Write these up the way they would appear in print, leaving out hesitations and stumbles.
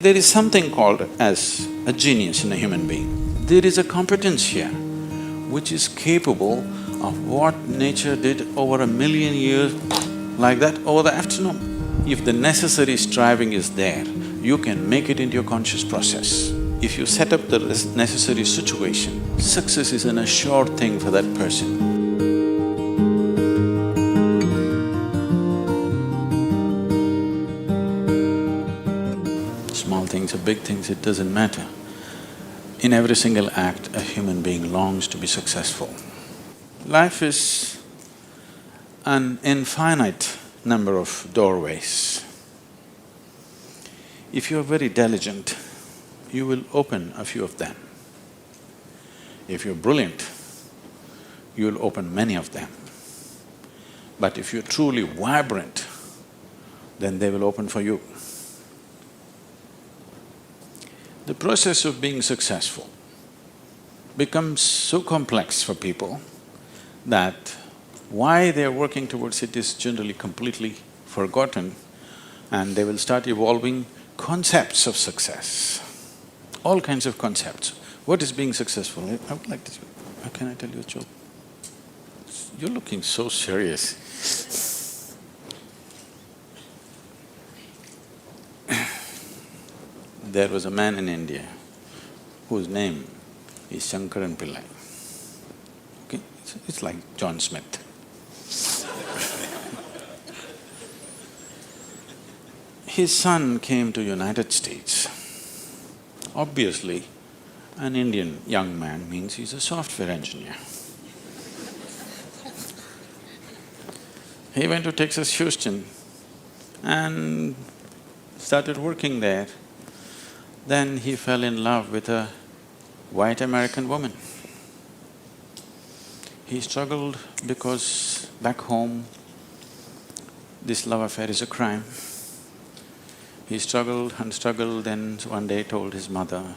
There is something called as a genius in a human being. There is a competence here which is capable of what nature did over 1,000,000 years, like that, over the afternoon. If the necessary striving is there, you can make it into your conscious process. If you set up the necessary situation, success is an assured thing for that person. Small things or big things, it doesn't matter. In every single act, a human being longs to be successful. Life is an infinite number of doorways. If you're very diligent, you will open a few of them. If you're brilliant, you'll open many of them. But if you're truly vibrant, then they will open for you. The process of being successful becomes so complex for people that why they're working towards it is generally completely forgotten, and they will start evolving concepts of success, all kinds of concepts. What is being successful? I would like to… Can I tell you a joke? You're looking so serious. There was a man in India whose name is Cripple. Okay, it's like John Smith. His son came to United States. Obviously, an Indian young man means he's a software engineer. He went to Texas, Houston and started working there. Then he fell in love with a white American woman. He struggled because back home, this love affair is a crime. He struggled and struggled, then one day told his mother,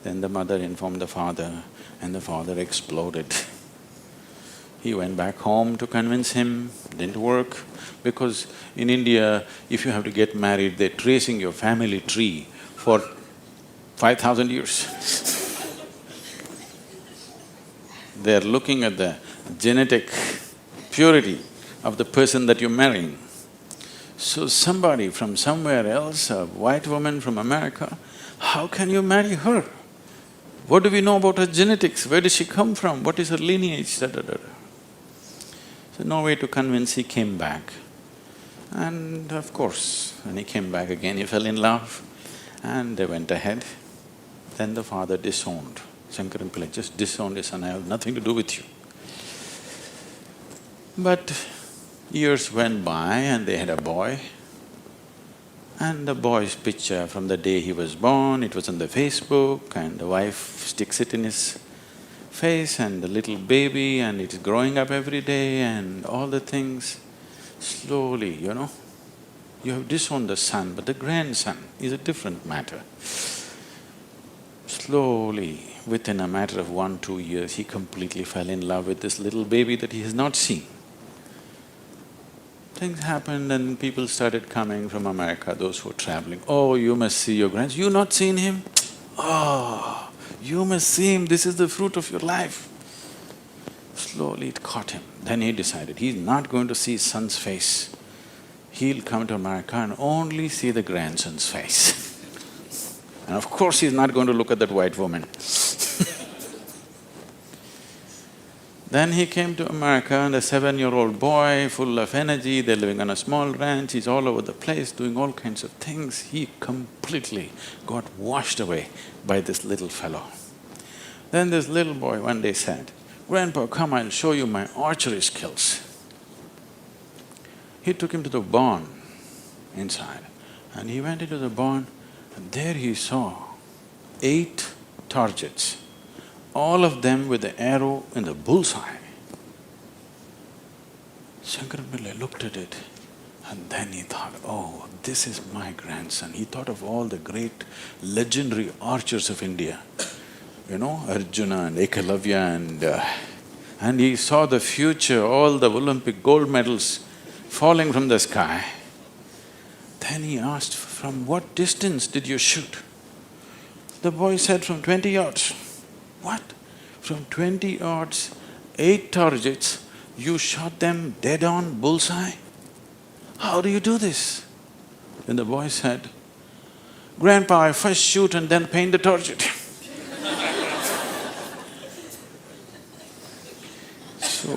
then the mother informed the father, and the father exploded. He went back home to convince him, didn't work, because in India, if you have to get married, they're tracing your family tree for 5,000 years. They're looking at the genetic purity of the person that you're marrying. So somebody from somewhere else, a white woman from America, how can you marry her? What do we know about her genetics? Where does she come from? What is her lineage? Da, da, da, da. So no way to convince, he came back. And of course, when he came back again, he fell in love and they went ahead. Then the father disowned. Cripple just disowned his son, I have nothing to do with you. But years went by and they had a boy. And the boy's picture from the day he was born, it was on the Facebook, and the wife sticks it in his face, and the little baby, and it is growing up every day and all the things. Slowly, you have disowned the son, but the grandson is a different matter. Slowly, within a matter of 1-2 years, he completely fell in love with this little baby that he has not seen. Things happened and people started coming from America, those who were traveling. Oh, you must see your grandson. You not seen him? Oh, you must see him, this is the fruit of your life. Slowly it caught him. Then he decided he's not going to see his son's face. He'll come to America and only see the grandson's face. And of course he's not going to look at that white woman. Then he came to America and a 7-year-old boy, full of energy, they're living on a small ranch, he's all over the place doing all kinds of things. He completely got washed away by this little fellow. Then this little boy one day said, "Grandpa, come, I'll show you my archery skills." He took him to the barn inside and he went into the barn and there he saw 8 targets, all of them with the arrow in the bullseye. Cripple looked at it and then he thought, oh, this is my grandson. He thought of all the great legendary archers of India, Arjuna and Ekalavya and he saw the future, all the Olympic gold medals falling from the sky. Then he asked "From what distance did you shoot?" The boy said, "From 20 yards. "What? From 20 yards, 8 targets, you shot them dead on, bullseye? How do you do this?" Then the boy said, "Grandpa, I first shoot and then paint the target." So,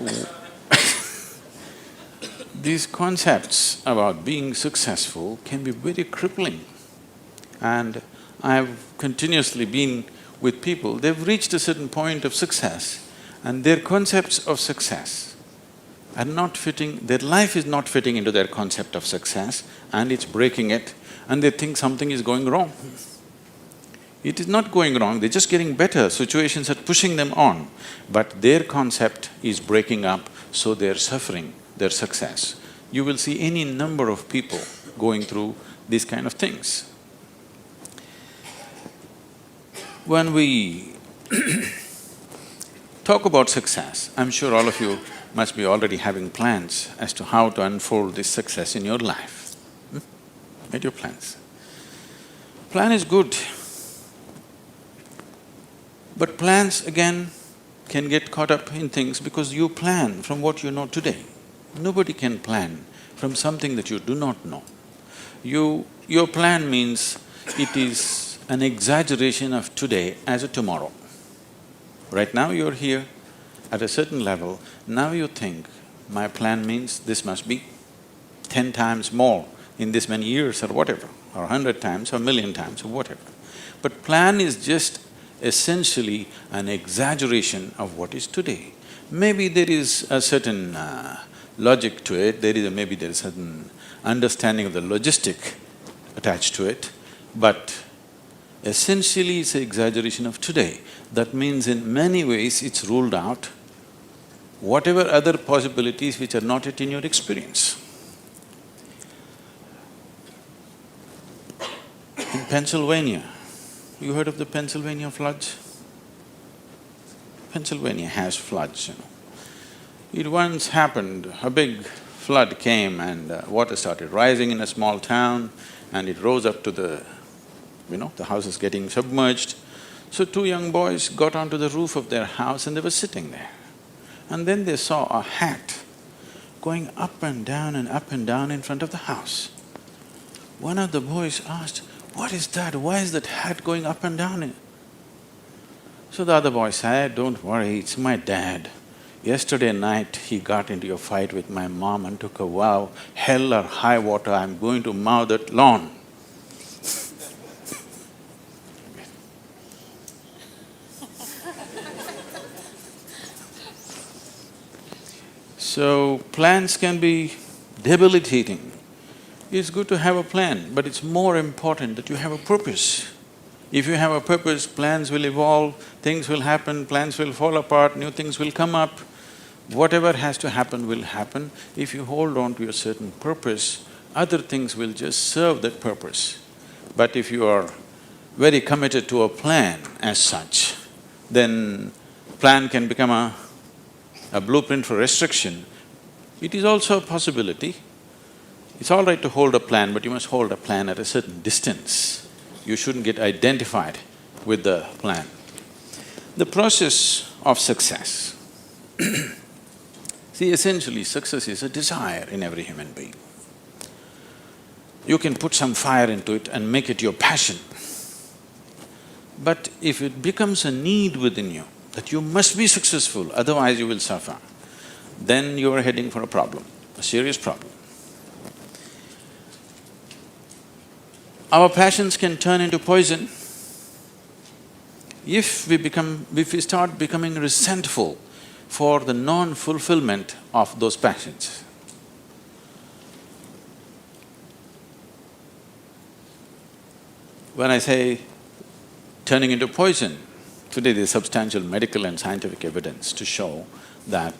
these concepts about being successful can be very crippling. And I've continuously been with people, they've reached a certain point of success and their concepts of success are not fitting, their life is not fitting into their concept of success and it's breaking it and they think something is going wrong. It is not going wrong, they're just getting better, situations are pushing them on, but their concept is breaking up, so they're suffering their success. You will see any number of people going through these kind of things. When we talk about success, I'm sure all of you must be already having plans as to how to unfold this success in your life. Made your plans. Plan is good. But plans again can get caught up in things because you plan from what you know today. Nobody can plan from something that you do not know. Your plan means it is an exaggeration of today as a tomorrow. Right now you're here at a certain level, now you think, my plan means this must be 10 times more in this many years or whatever, or 100 times or 1,000,000 times or whatever. But plan is just essentially an exaggeration of what is today. Maybe there is a certain logic to it, maybe there is a certain understanding of the logistic attached to it, but essentially it's an exaggeration of today. That means in many ways it's ruled out whatever other possibilities which are not yet in your experience. In Pennsylvania, you heard of the Pennsylvania floods? Pennsylvania has floods, you know. It once happened, a big flood came and water started rising in a small town and it rose up to the house is getting submerged. So 2 young boys got onto the roof of their house and they were sitting there. And then they saw a hat going up and down in front of the house. One of the boys asked, "What is that? Why is that hat going up and down?" So the other boy said, "Don't worry, it's my dad. Yesterday night he got into a fight with my mom and took a vow, hell or high water, I'm going to mow that lawn." So, plans can be debilitating. It's good to have a plan, but it's more important that you have a purpose. If you have a purpose, plans will evolve, things will happen, plans will fall apart, new things will come up. Whatever has to happen will happen. If you hold on to a certain purpose, other things will just serve that purpose. But if you are very committed to a plan as such, then plan can become a blueprint for restriction. It is also a possibility. It's all right to hold a plan, but you must hold a plan at a certain distance. You shouldn't get identified with the plan. The process of success. See, essentially success is a desire in every human being. You can put some fire into it and make it your passion. But if it becomes a need within you, that you must be successful, otherwise you will suffer, then you are heading for a problem, a serious problem. Our passions can turn into poison if we start becoming resentful for the non-fulfillment of those passions. When I say turning into poison, today there's substantial medical and scientific evidence to show that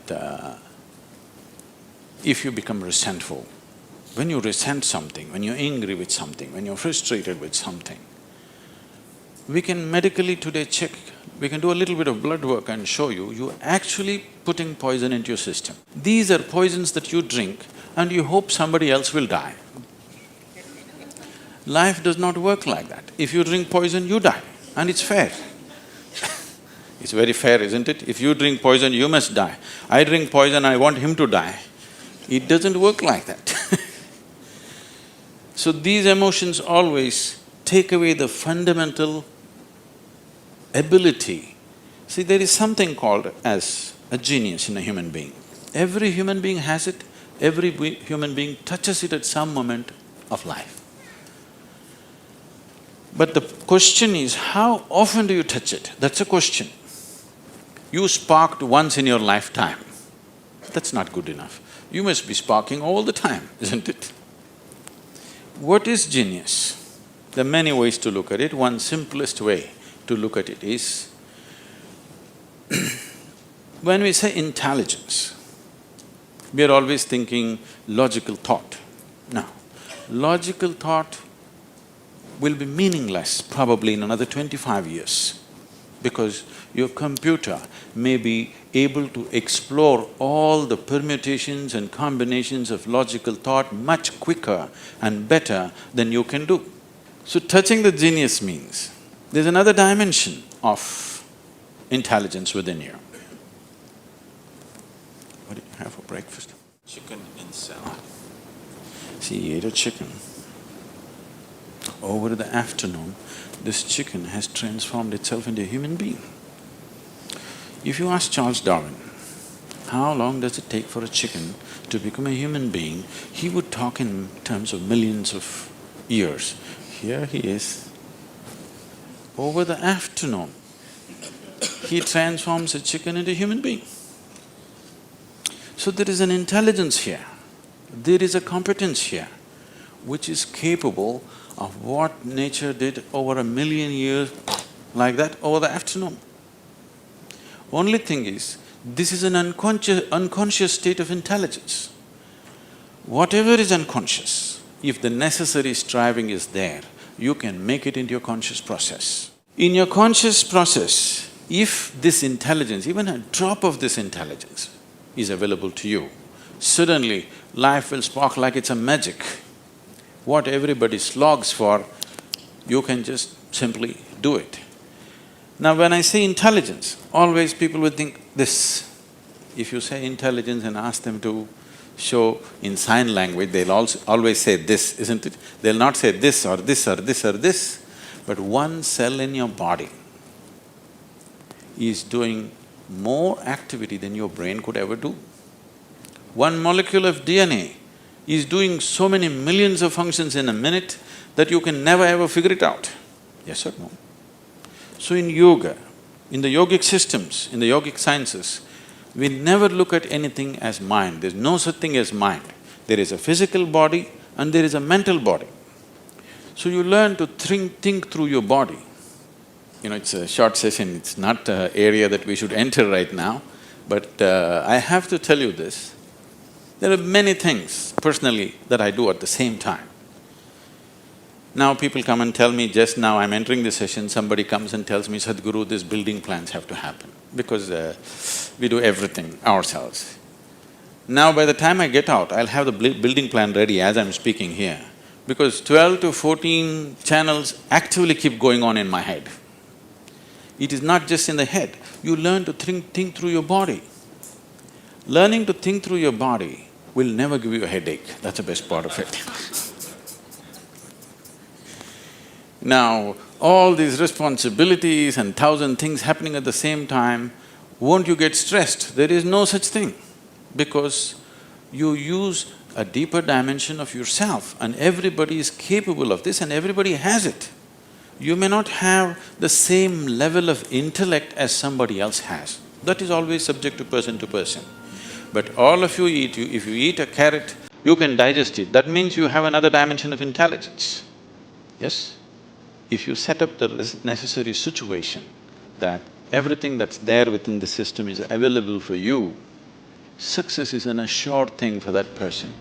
if you become resentful, when you resent something, when you're angry with something, when you're frustrated with something, we can medically today check, we can do a little bit of blood work and show you're actually putting poison into your system. These are poisons that you drink and you hope somebody else will die. Life does not work like that. If you drink poison, you die, and it's fair. It's very fair, isn't it? If you drink poison, you must die. I drink poison, I want him to die. It doesn't work like that. So these emotions always take away the fundamental ability. See, there is something called as a genius in a human being. Every human being has it, every human being touches it at some moment of life. But the question is, how often do you touch it? That's a question. You sparked once in your lifetime. That's not good enough. You must be sparking all the time, isn't it? What is genius? There are many ways to look at it. One simplest way to look at it is, when we say intelligence, we are always thinking logical thought. Now, logical thought will be meaningless probably in another 25 years, because your computer may be able to explore all the permutations and combinations of logical thought much quicker and better than you can do. So touching the genius means there's another dimension of intelligence within you. What do you have for breakfast? Chicken in salad. See, he ate a chicken. Over the afternoon, this chicken has transformed itself into a human being. If you ask Charles Darwin, how long does it take for a chicken to become a human being, he would talk in terms of millions of years. Here he is. Over the afternoon, he transforms a chicken into a human being. So there is an intelligence here, there is a competence here, which is capable of what nature did over 1,000,000 years like that over the afternoon. Only thing is, this is an unconscious state of intelligence. Whatever is unconscious, if the necessary striving is there, you can make it into your conscious process. In your conscious process, if this intelligence, even a drop of this intelligence is available to you, suddenly life will spark like it's a magic. What everybody slogs for, you can just simply do it. Now when I say intelligence, always people would think this. If you say intelligence and ask them to show in sign language, they'll always say this, isn't it? They'll not say this or this or this or this. But one cell in your body is doing more activity than your brain could ever do. One molecule of DNA is doing so many millions of functions in a minute that you can never ever figure it out. Yes or no? So in yoga, in the yogic systems, in the yogic sciences, we never look at anything as mind. There's no such thing as mind. There is a physical body and there is a mental body. So you learn to think through your body. You know, it's a short session, it's not an area that we should enter right now, but I have to tell you this. There are many things personally that I do at the same time. Now people come and tell me, just now I'm entering the session, somebody comes and tells me, Sadhguru, these building plans have to happen, because we do everything ourselves. Now by the time I get out, I'll have the building plan ready as I'm speaking here, because 12 to 14 channels actively keep going on in my head. It is not just in the head, you learn to think through your body. Learning to think through your body will never give you a headache, that's the best part of it. Now, all these responsibilities and 1,000 things happening at the same time, won't you get stressed? There is no such thing, because you use a deeper dimension of yourself and everybody is capable of this and everybody has it. You may not have the same level of intellect as somebody else has. That is always subject to person. But all of you eat, if you eat a carrot, you can digest it. That means you have another dimension of intelligence, yes? If you set up the necessary situation that everything that's there within the system is available for you, success is an assured thing for that person.